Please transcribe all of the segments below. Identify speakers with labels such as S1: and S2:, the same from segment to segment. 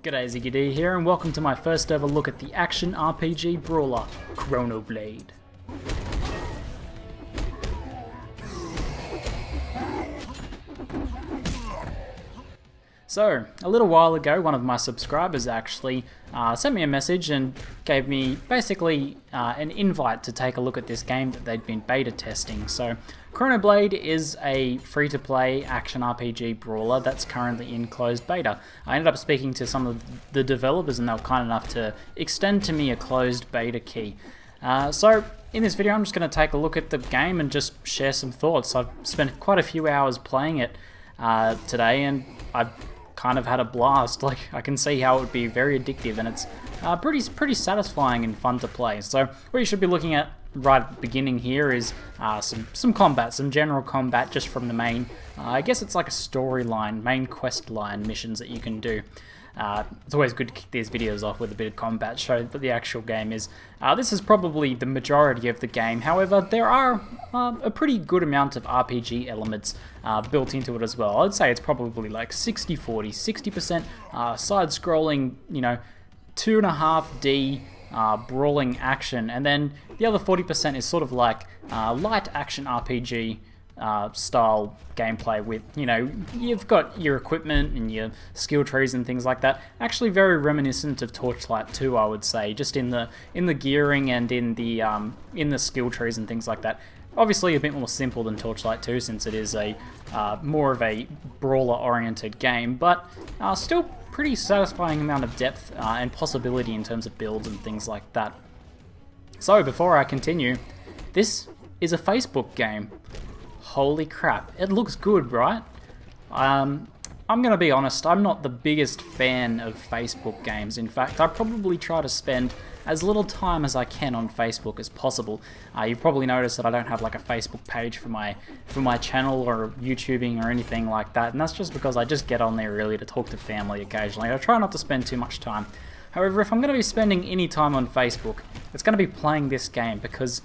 S1: G'day, ZiggyD here, and welcome to my first ever look at the action RPG brawler, ChronoBlade. So, a little while ago, one of my subscribers actually sent me a message and gave me basically an invite to take a look at this game that they'd been beta testing. So, ChronoBlade is a free-to-play action RPG brawler that's currently in closed beta. I ended up speaking to some of the developers and they were kind enough to extend to me a closed beta key. So, in this video I'm just going to take a look at the game and just share some thoughts. I've spent quite a few hours playing it today and I've kind of had a blast. Like, I can see how it would be very addictive, and it's pretty satisfying and fun to play. So what you should be looking at right at the beginning here is some combat, some general combat just from the main, I guess it's like a storyline, main quest line missions that you can do. It's always good to kick these videos off with a bit of combat, show what the actual game is. This is probably the majority of the game, however there are a pretty good amount of RPG elements built into it as well. I'd say it's probably like 60-40, 60% side-scrolling, you know, 2.5D brawling action, and then the other 40% is sort of like light action RPG style gameplay with, you know, you've got your equipment and your skill trees and things like that. Actually very reminiscent of Torchlight 2, I would say, just in the gearing and in the skill trees and things like that. Obviously a bit more simple than Torchlight 2 since it is a more of a brawler oriented game, but still pretty satisfying amount of depth and possibility in terms of builds and things like that. So before I continue, this is a Facebook game. Holy crap, it looks good, right? I'm gonna be honest, I'm not the biggest fan of Facebook games. In fact, I probably try to spend as little time as I can on Facebook as possible. You've probably noticed that I don't have like a Facebook page for my channel or YouTubing or anything like that, and that's just because I just get on there really to talk to family occasionally. I try not to spend too much time. However, if I'm going to be spending any time on Facebook, it's going to be playing this game, because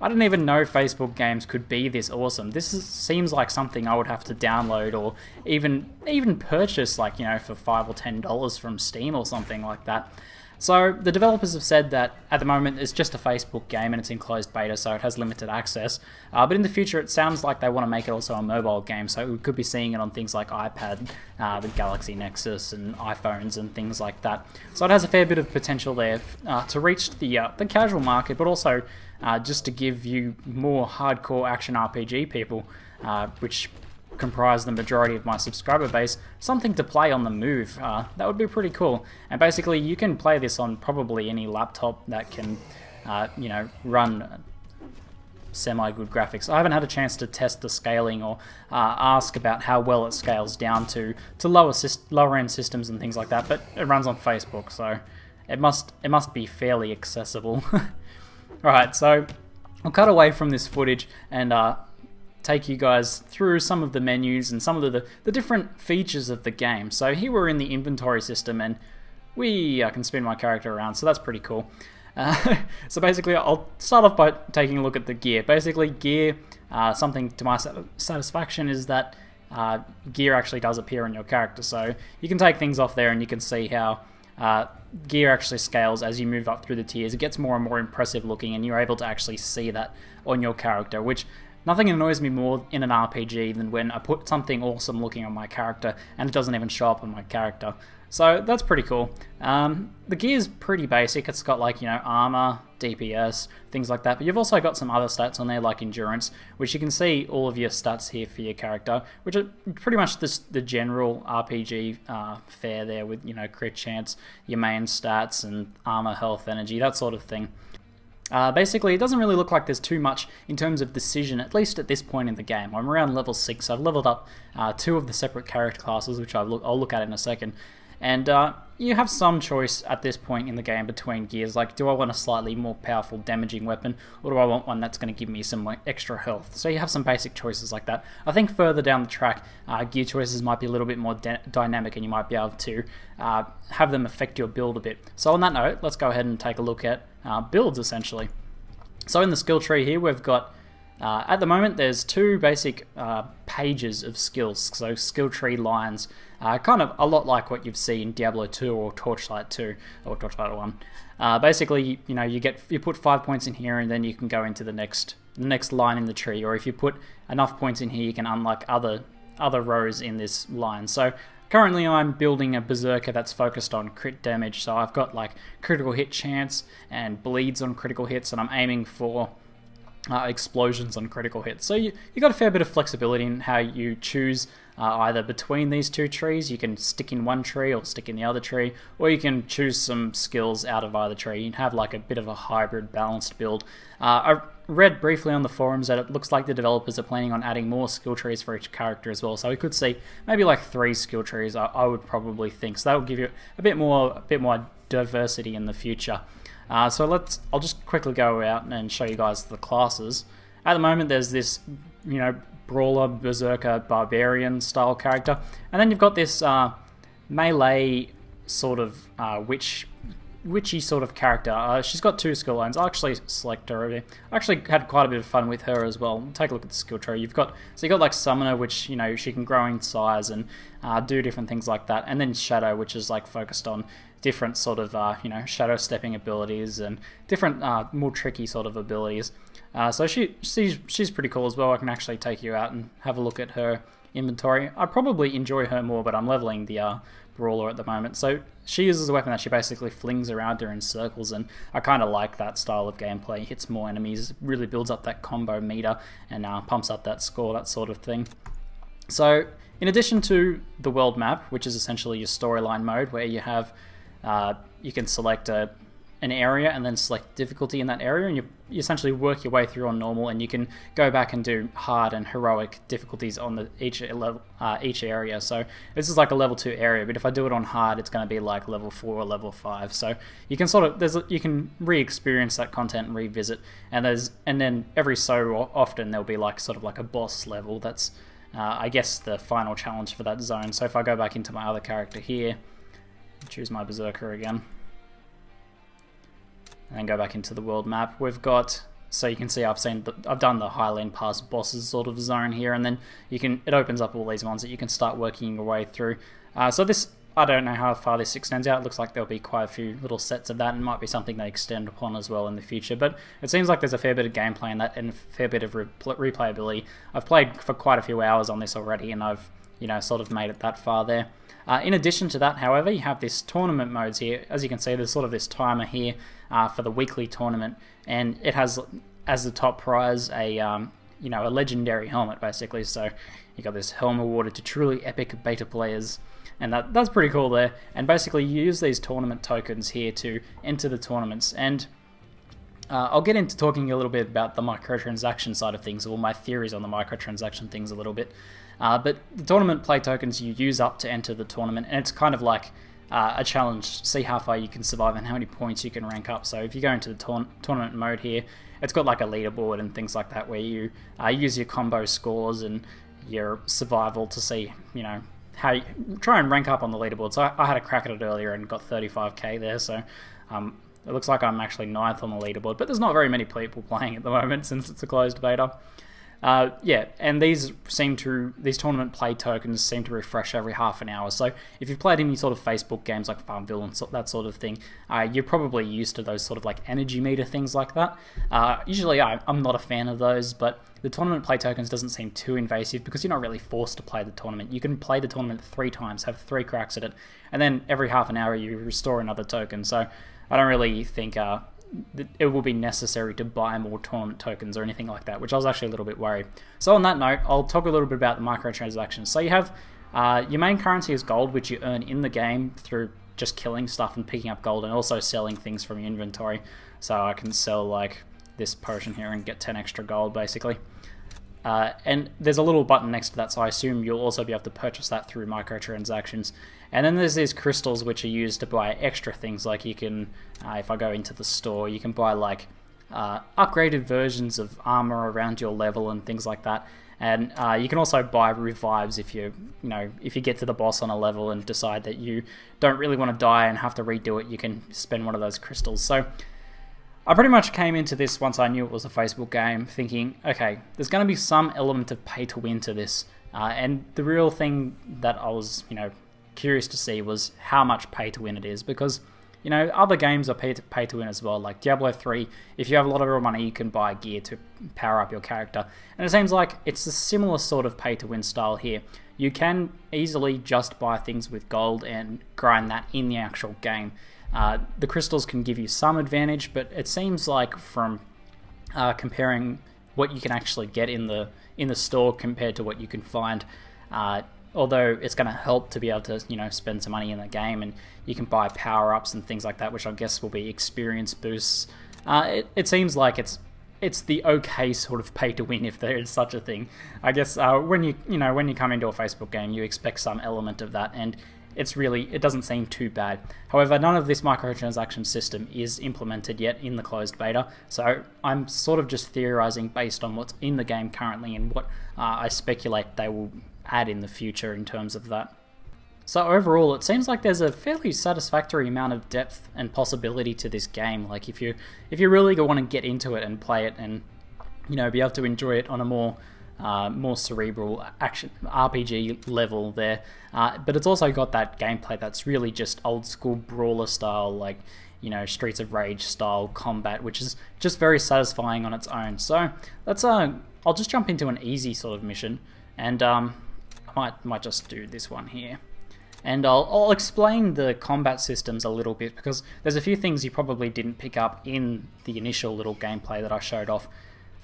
S1: I didn't even know Facebook games could be this awesome. Seems like something I would have to download or even purchase, like, you know, for $5 or $10 from Steam or something like that. So the developers have said that at the moment it's just a Facebook game and it's in closed beta, so it has limited access. But in the future it sounds like they want to make it also a mobile game, so we could be seeing it on things like iPad, the Galaxy Nexus and iPhones and things like that. So it has a fair bit of potential there to reach the casual market, but also just to give you more hardcore action RPG people, which comprise the majority of my subscriber base, something to play on the move. That would be pretty cool. And basically you can play this on probably any laptop that can you know, run semi-good graphics. I haven't had a chance to test the scaling or ask about how well it scales down to lower end systems and things like that, but it runs on Facebook, so it must be fairly accessible. Alright, so I'll cut away from this footage and take you guys through some of the menus and some of the different features of the game. So here we're in the inventory system, and I can spin my character around, so that's pretty cool. So basically I'll start off by taking a look at the gear. Basically gear, something to my satisfaction is that gear actually does appear on your character, so you can take things off there and you can see how gear actually scales as you move up through the tiers. It gets more and more impressive looking, and you're able to actually see that on your character, which nothing annoys me more in an RPG than when I put something awesome looking on my character and it doesn't even show up on my character. So that's pretty cool. The gear's pretty basic. It's got, like, you know, armor, DPS, things like that, but you've also got some other stats on there like endurance, which you can see all of your stats here for your character, which are pretty much the general RPG fare there with, you know, crit chance, your main stats and armor, health, energy, that sort of thing. Basically, it doesn't really look like there's too much in terms of decision, at least at this point in the game. I'm around level 6, I've leveled up 2 of the separate character classes, which I'll look at in a second. And you have some choice at this point in the game between gears, like, do I want a slightly more powerful damaging weapon, or do I want one that's going to give me some, like, extra health? So you have some basic choices like that. I think further down the track, gear choices might be a little bit more dynamic, and you might be able to have them affect your build a bit. So on that note, let's go ahead and take a look at builds, essentially. So in the skill tree here, we've got At the moment, there's two basic pages of skills, so skill tree lines, kind of a lot like what you've seen in Diablo 2 or Torchlight 2 or Torchlight 1. Basically, you put 5 points in here, and then you can go into the next line in the tree. Or if you put enough points in here, you can unlock other rows in this line. So currently, I'm building a berserker that's focused on crit damage. So I've got like critical hit chance and bleeds on critical hits, and I'm aiming for explosions on critical hits. So you got a fair bit of flexibility in how you choose either between these two trees. You can stick in one tree or stick in the other tree, or you can choose some skills out of either tree. You can have like a bit of a hybrid balanced build. I read briefly on the forums that it looks like the developers are planning on adding more skill trees for each character as well. So we could see maybe like 3 skill trees, I would probably think. So that will give you a bit more diversity in the future. So I'll just quickly go out and show you guys the classes. At the moment, there's this, Brawler, Berserker, Barbarian style character, and then you've got this melee sort of witchy sort of character. She's got 2 skill lines. I'll actually select her over here. I actually had quite a bit of fun with her as well. Take a look at the skill tree. You've got like Summoner, which she can grow in size and do different things like that, and then Shadow, which is like focused on different sort of shadow stepping abilities and different more tricky sort of abilities. So she's pretty cool as well. I can actually take you out and have a look at her inventory. I probably enjoy her more, but I'm leveling the Brawler at the moment. So she uses a weapon that she basically flings around her in circles, and I kind of like that style of gameplay. Hits more enemies, really builds up that combo meter, and pumps up that score, that sort of thing. So in addition to the world map, which is essentially your storyline mode, where you have you can select an area and then select difficulty in that area, and you essentially work your way through on normal, and you can go back and do hard and heroic difficulties on each area. So this is like a level 2 area, but if I do it on hard, it's going to be like level 4 or level 5. So you can you can re-experience that content and revisit, and then every so often there'll be like sort of like a boss level. That's I guess the final challenge for that zone. So if I go back into my other character here, choose my Berserker again, and then go back into the world map, we've got, so you can see I've done the Highland Pass bosses sort of zone here, and then it opens up all these ones that you can start working your way through. So this, I don't know how far this extends out. It looks like there'll be quite a few little sets of that, and might be something they extend upon as well in the future. But it seems like there's a fair bit of gameplay in that, and a fair bit of replayability. I've played for quite a few hours on this already, and I've sort of made it that far there. In addition to that, however, you have this tournament modes here. As you can see, there's sort of this timer here for the weekly tournament, and it has as the top prize a legendary helmet basically. So you got this helmet awarded to truly epic beta players, and that's pretty cool there. And basically, you use these tournament tokens here to enter the tournaments. And I'll get into talking a little bit about the microtransaction side of things, or my theories on the microtransaction things a little bit. But the tournament play tokens you use up to enter the tournament, and it's kind of like a challenge to see how far you can survive and how many points you can rank up. So if you go into the tournament mode here, it's got like a leaderboard and things like that, where you use your combo scores and your survival to see, how you try and rank up on the leaderboard. So I had a crack at it earlier and got 35k there, so it looks like I'm actually 9th on the leaderboard, but there's not very many people playing at the moment since it's a closed beta. Yeah, and these tournament play tokens seem to refresh every half an hour. So if you've played any sort of Facebook games like Farmville and that sort of thing, you're probably used to those sort of like energy meter things like that. Usually I'm not a fan of those, but the tournament play tokens doesn't seem too invasive because you're not really forced to play the tournament. You can play the tournament 3 times, have 3 cracks at it, and then every half an hour you restore another token. So I don't really think it will be necessary to buy more tournament tokens or anything like that, which I was actually a little bit worried. So on that note, I'll talk a little bit about the microtransactions. So you have your main currency is gold, which you earn in the game through just killing stuff and picking up gold, and also selling things from your inventory. So I can sell like this potion here and get 10 extra gold basically. And there's a little button next to that, so I assume you'll also be able to purchase that through microtransactions. And then there's these crystals which are used to buy extra things, like you can, if I go into the store, you can buy like upgraded versions of armor around your level and things like that. And you can also buy revives if you get to the boss on a level and decide that you don't really want to die and have to redo it. You can spend one of those crystals. So I pretty much came into this once I knew it was a Facebook game thinking, okay, there's going to be some element of pay to win to this. And the real thing that I was, curious to see was how much pay to win it is, because, other games are pay to win as well, like Diablo 3. If you have a lot of real money, you can buy gear to power up your character. And it seems like it's a similar sort of pay to win style here. You can easily just buy things with gold and grind that in the actual game. The crystals can give you some advantage, but it seems like from comparing what you can actually get in the store compared to what you can find, although it's going to help to be able to spend some money in the game, and you can buy power-ups and things like that, which I guess will be experience boosts. It seems like it's the okay sort of pay to win, if there is such a thing. I guess when you come into a Facebook game, you expect some element of that, and it doesn't seem too bad. However, none of this microtransaction system is implemented yet in the closed beta, so I'm sort of just theorizing based on what's in the game currently and what I speculate they will add in the future in terms of that. So overall, it seems like there's a fairly satisfactory amount of depth and possibility to this game. Like if you really want to get into it and play it and be able to enjoy it on a more cerebral action RPG level there, but it's also got that gameplay that's really just old school brawler style, like Streets of Rage style combat, which is just very satisfying on its own. So let's I'll just jump into an easy sort of mission, and I might just do this one here. And I'll explain the combat systems a little bit, because there's a few things you probably didn't pick up in the initial little gameplay that I showed off.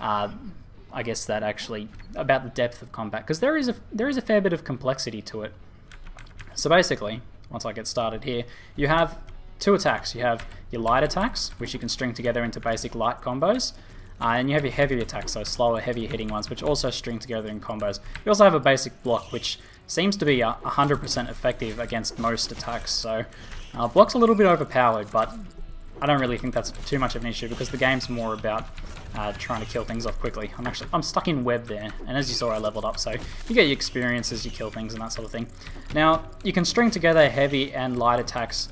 S1: I guess that actually about the depth of combat, because there is a fair bit of complexity to it. So basically, once I get started here, you have two attacks. You have your light attacks, which you can string together into basic light combos, and you have your heavy attacks, so slower, heavier hitting ones, which also string together in combos. You also have a basic block, which seems to be 100% effective against most attacks. So block's a little bit overpowered, but I don't really think that's too much of an issue, because the game's more about trying to kill things off quickly. I'm stuck in web there, and as you saw, I leveled up, so you get your experience as you kill things and that sort of thing. Now, you can string together heavy and light attacks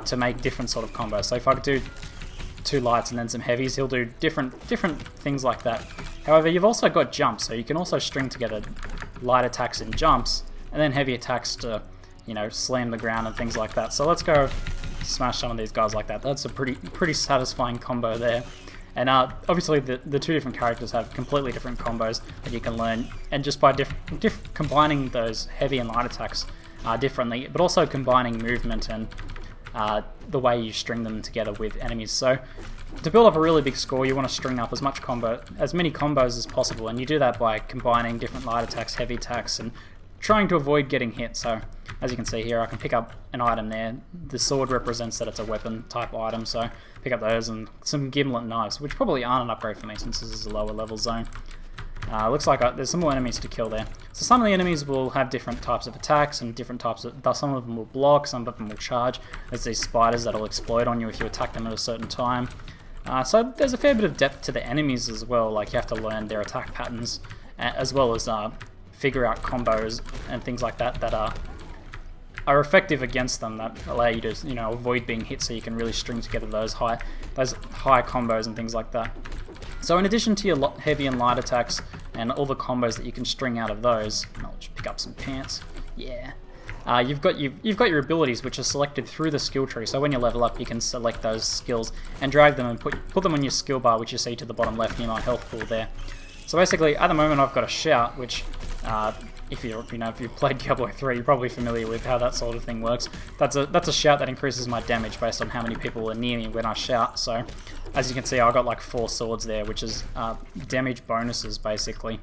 S1: to make different sort of combos. So if I could do two lights and then some heavies, he'll do different things like that. However, you've also got jumps, so you can also string together light attacks and jumps, and then heavy attacks to, slam the ground and things like that. So let's go smash some of these guys like that. That's a pretty satisfying combo there. And obviously the two different characters have completely different combos that you can learn, and just by combining those heavy and light attacks differently, but also combining movement and the way you string them together with enemies. So to build up a really big score, you want to string up as many combos as possible, and you do that by combining different light attacks, heavy attacks, and trying to avoid getting hit. So as you can see here, I can pick up an item there. The sword represents that it's a weapon type item, so pick up those, and some gimlet knives, which probably aren't an upgrade for me since this is a lower level zone. Looks like there's some more enemies to kill there. So some of the enemies will have different types of attacks and different types of... Some of them will block, some of them will charge. There's these spiders that'll explode on you if you attack them at a certain time. So there's a fair bit of depth to the enemies as well, like you have to learn their attack patterns, as well as figure out combos and things like that that are effective against them, that allow you to avoid being hit, so you can really string together those high combos and things like that. So in addition to your heavy and light attacks and all the combos that you can string out of those, I'll just pick up some pants. Yeah. You've got your abilities, which are selected through the skill tree. So when you level up, you can select those skills and drag them and put them on your skill bar, which you see to the bottom left near my health pool there. So basically, at the moment, I've got a shout, which if you've played Diablo 3, you're probably familiar with how that sort of thing works. That's a shout that increases my damage based on how many people are near me when I shout. So as you can see, I've got like 4 swords there, which is damage bonuses basically.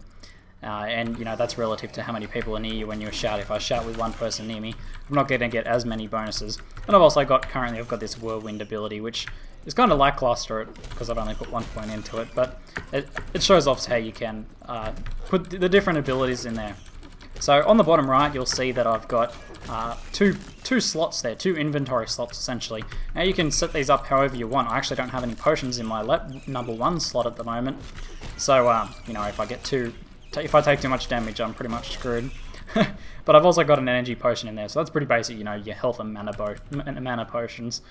S1: And that's relative to how many people are near you when you shout. If I shout with one person near me, I'm not going to get as many bonuses. And I've also currently got this whirlwind ability, which is kind of lackluster because I've only put 1 point into it, but it shows off how you can put the different abilities in there. So on the bottom right, you'll see that I've got two slots there, 2 inventory slots essentially. Now you can set these up however you want. I actually don't have any potions in my number 1 slot at the moment, so if I take too much damage, I'm pretty much screwed. But I've also got an energy potion in there, so that's pretty basic, you know, your health and mana potions.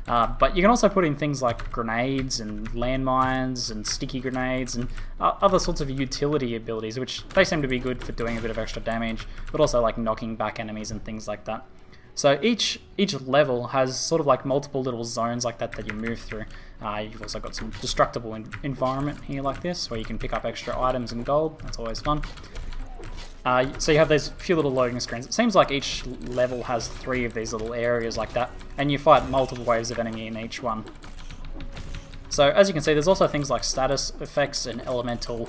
S1: But you can also put in things like grenades and landmines and sticky grenades and other sorts of utility abilities, which they seem to be good for doing a bit of extra damage, but also like knocking back enemies and things like that. So each level has sort of like multiple little zones like that you move through. You've also got some destructible environment here like this, where you can pick up extra items and gold. That's always fun. So you have these few little loading screens. It seems like each level has 3 of these little areas like that, and you fight multiple waves of enemy in each one. So as you can see, there's also things like status effects and elemental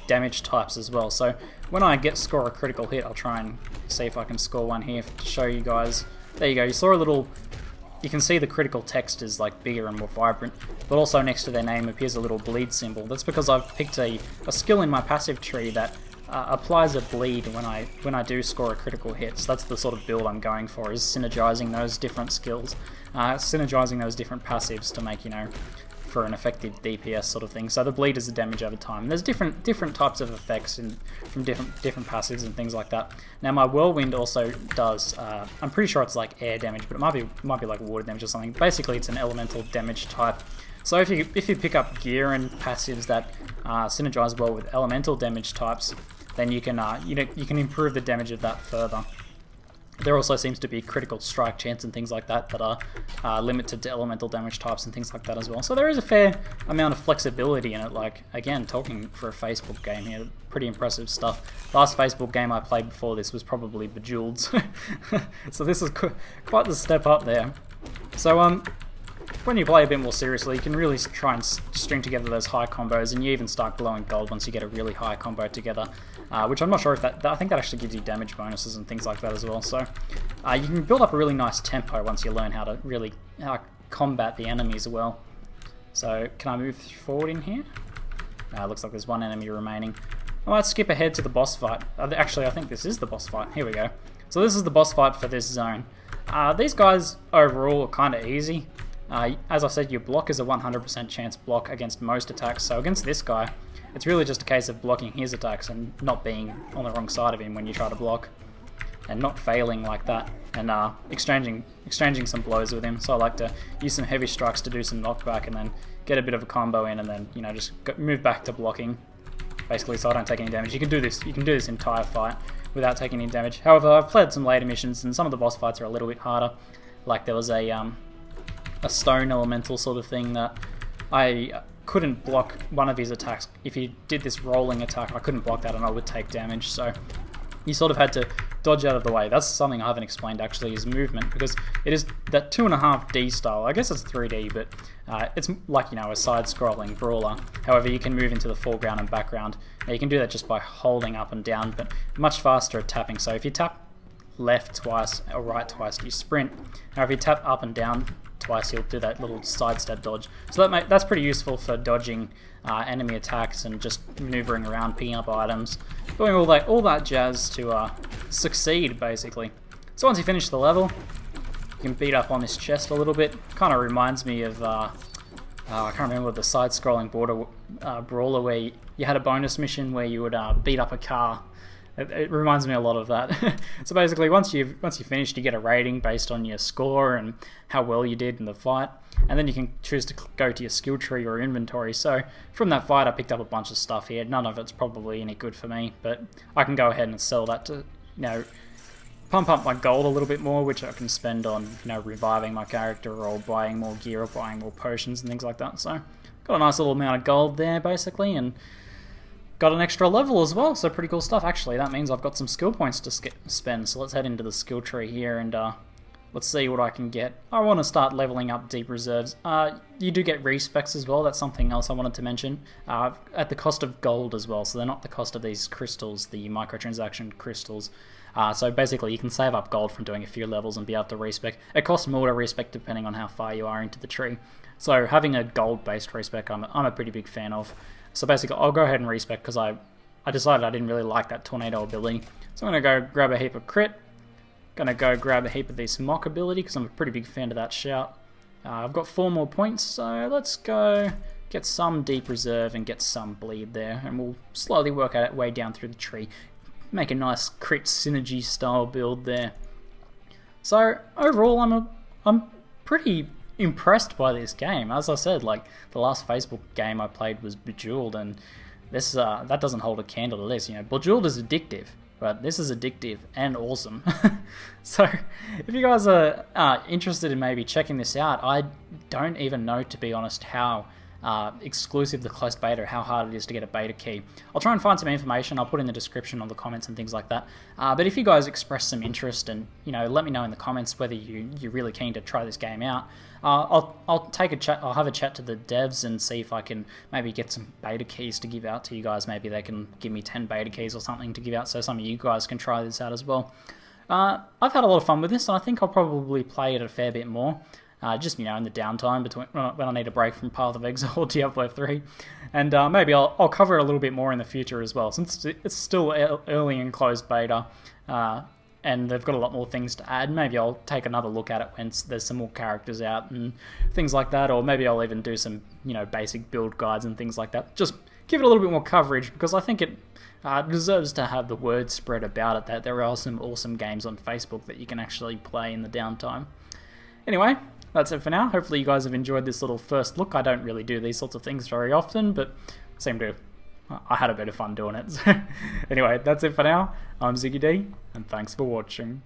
S1: damage types as well. So when I score a critical hit, I'll try and see if I can score one here to show you guys. There you go, you saw a little... You can see the critical text is like bigger and more vibrant, but also next to their name appears a little bleed symbol. That's because I've picked a skill in my passive tree that applies a bleed when I do score a critical hit. So that's the sort of build I'm going for, is synergizing those different skills, synergizing those different passives to make, you know, for an effective DPS sort of thing. So the bleed is the damage over time. And there's different types of effects from different passives and things like that. Now my whirlwind also does, I'm pretty sure it's like air damage, but it might be like water damage or something. Basically it's an elemental damage type. So if you pick up gear and passives that synergize well with elemental damage types, then you can you can improve the damage of that further. There also seems to be critical strike chance and things like that are limited to elemental damage types and things like that as well. So there is a fair amount of flexibility in it. Like, again, talking for a Facebook game here, pretty impressive stuff. Last Facebook game I played before this was probably Bejeweled. So this is quite the step up there. So when you play a bit more seriously, you can really try and string together those high combos, and you even start glowing gold once you get a really high combo together, which I'm not sure if I think that actually gives you damage bonuses and things like that as well. So you can build up a really nice tempo once you learn how to really combat the enemies well. So can I move forward in here? Looks like there's one enemy remaining. I might skip ahead to the boss fight. Actually, I think this is the boss fight. Here we go. So this is the boss fight for this zone. These guys overall are kind of easy. As I said, your block is a 100% chance block against most attacks, so against this guy, it's really just a case of blocking his attacks and not being on the wrong side of him when you try to block, and not failing like that, and exchanging some blows with him. So I like to use some heavy strikes to do some knockback, and then get a bit of a combo in, and then, you know, just move back to blocking, basically, so I don't take any damage. You can do this entire fight without taking any damage. However, I've played some later missions, and some of the boss fights are a little bit harder. Like there was a stone elemental sort of thing that I couldn't block one of his attacks. If he did this rolling attack, I couldn't block that and I would take damage, so you sort of had to dodge out of the way. That's something I haven't explained actually, is movement, because it is that 2.5D style. I guess it's 3D, but it's like, you know, a side-scrolling brawler. However, you can move into the foreground and background. Now you can do that just by holding up and down, but much faster at tapping. So if you tap left twice or right twice, you sprint. Now if you tap up and down twice, you'll do that little sidestep dodge. So that's pretty useful for dodging enemy attacks and just maneuvering around, picking up items, doing all that jazz to succeed, basically. So once you finish the level, you can beat up on this chest a little bit. Kind of reminds me of I can't remember, the side-scrolling brawler where you had a bonus mission where you would beat up a car. It reminds me a lot of that. So basically, once you finished, you get a rating based on your score and how well you did in the fight, and then you can choose to go to your skill tree or inventory. So from that fight, I picked up a bunch of stuff here. None of it's probably any good for me, but I can go ahead and sell that to, you know, pump up my gold a little bit more, which I can spend on, you know, reviving my character or buying more gear or buying more potions and things like that. So got a nice little amount of gold there, basically, and got an extra level as well, so pretty cool stuff. Actually, that means I've got some skill points to spend, so let's head into the skill tree here and let's see what I can get. I want to start leveling up deep reserves. You do get respecs as well, that's something else I wanted to mention, at the cost of gold as well, so they're not the cost of these crystals, the microtransaction crystals. So basically you can save up gold from doing a few levels and be able to respec. It costs more to respec depending on how far you are into the tree. So having a gold-based respec I'm a pretty big fan of. So basically, I'll go ahead and respec because I decided I didn't really like that tornado ability. So I'm going to go grab a heap of crit. Going to go grab a heap of this mock ability because I'm a pretty big fan of that shout. I've got 4 more points, so let's go get some deep reserve and get some bleed there. And we'll slowly work our way down through the tree. make a nice crit synergy style build there. So overall, I'm pretty impressed by this game. As I said, like the last Facebook game I played was Bejeweled, and this that doesn't hold a candle to this. You know, Bejeweled is addictive, but this is addictive and awesome. So if you guys are interested in maybe checking this out, I don't even know, to be honest, how exclusive the closed beta, how hard it is to get a beta key. I'll try and find some information. I'll put in the description on the comments and things like that. But if you guys express some interest, and you know, let me know in the comments whether you're really keen to try this game out. I'll take a chat. I'll have a chat to the devs and see if I can maybe get some beta keys to give out to you guys. Maybe they can give me 10 beta keys or something to give out, so some of you guys can try this out as well. I've had a lot of fun with this, and I think I'll probably play it a fair bit more. Just, you know, in the downtime between when I need a break from Path of Exile or Diablo 3. And maybe I'll cover it a little bit more in the future as well, since it's still early in closed beta, and they've got a lot more things to add. Maybe I'll take another look at it once there's some more characters out and things like that, or maybe I'll even do some, you know, basic build guides and things like that. Just give it a little bit more coverage, because I think it deserves to have the word spread about it that there are some awesome games on Facebook that you can actually play in the downtime. Anyway, that's it for now. Hopefully you guys have enjoyed this little first look. I don't really do these sorts of things very often, but I had a bit of fun doing it. So anyway, that's it for now. I'm ZiggyD, and thanks for watching.